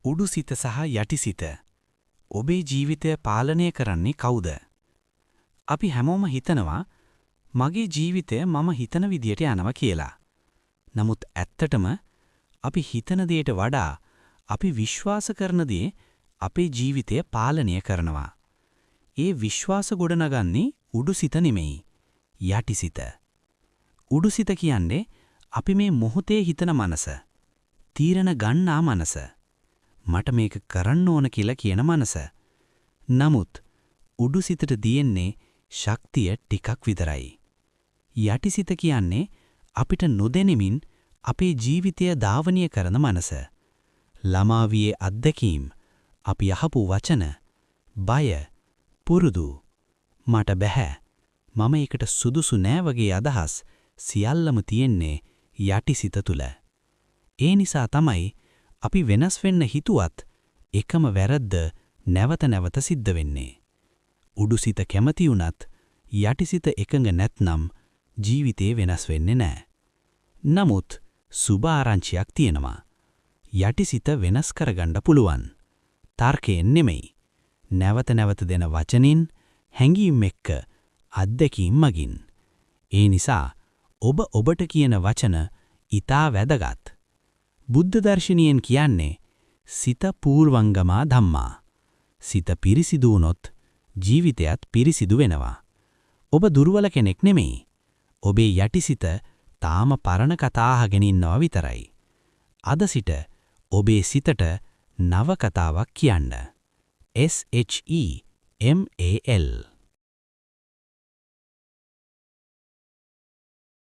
උඩුසිත සහ යටිසිත. ඔබේ ජීවිතය පාලනය කරන්නේ කවුද? අපි හැමෝම හිතනවා මගේ ජීවිතය මම හිතන විදියට යනවා කියලා. නමුත් ඇත්තටම අපි හිතන දෙයට වඩා අපි විශ්වාස කරන දේ අපේ ජීවිතය පාලනය කරනවා. ඒ විශ්වාස ගොඩනගන්නේ උඩුසිත නෙමෙයි, යටිසිත. උඩුසිත කියන්නේ අපි මේ මොහොතේ හිතන මනස, තීරණ ගන්නා මනස, මට මේක කරන්න ඕන කියලා කියන මනස. නමුත් උඩුසිතට තියෙන්නේ ශක්තිය ටිකක් විතරයි. යටිසිත කියන්නේ අපිට නොදැනෙමින් අපේ ජීවිතය ධාවනය කරන මනස. ළමාවියේ අත්දැකීම්, අපි අහපු වචන, බය, පුරුදු, මට බැහැ, මම ඒකට සුදුසු නෑ වගේ අදහස් සියල්ලම තියෙන්නේ යටිසිත තුල. ඒ නිසා තමයි අපි වෙනස් වෙන්න හිතුවත් එකම වැරද්ද නැවත නැවත සිද්ධ වෙන්නේ. උඩුසිත කැමති වුණත් යටිසිත එකඟ නැත්නම් ජීවිතේ වෙනස් වෙන්නේ නැහැ. නමුත් සුබ ආරංචියක් තියෙනවා. යටිසිත වෙනස් කරගන්න පුළුවන්. තර්කයෙන් නෙමෙයි. නැවත නැවත දෙන වචනින්, හැඟීම් එක්ක, අත්දැකීම් මගින්. ඒ නිසා ඔබ ඔබට කියන වචන ඊටා වැදගත්. බුද්ධ දර්ශනීයෙන් කියන්නේ සිත පූර්වංගමා ධම්මා. සිත පිරිසිදු වුණොත් ජීවිතයත් පිරිසිදු වෙනවා. ඔබ දුර්වල කෙනෙක් නෙමෙයි. ඔබේ යටිසිත තාම පරණ කතා අහගෙන ඉන්නවා විතරයි. අද සිට ඔබේ සිතට නව කතාවක් කියන්න. SHEMAL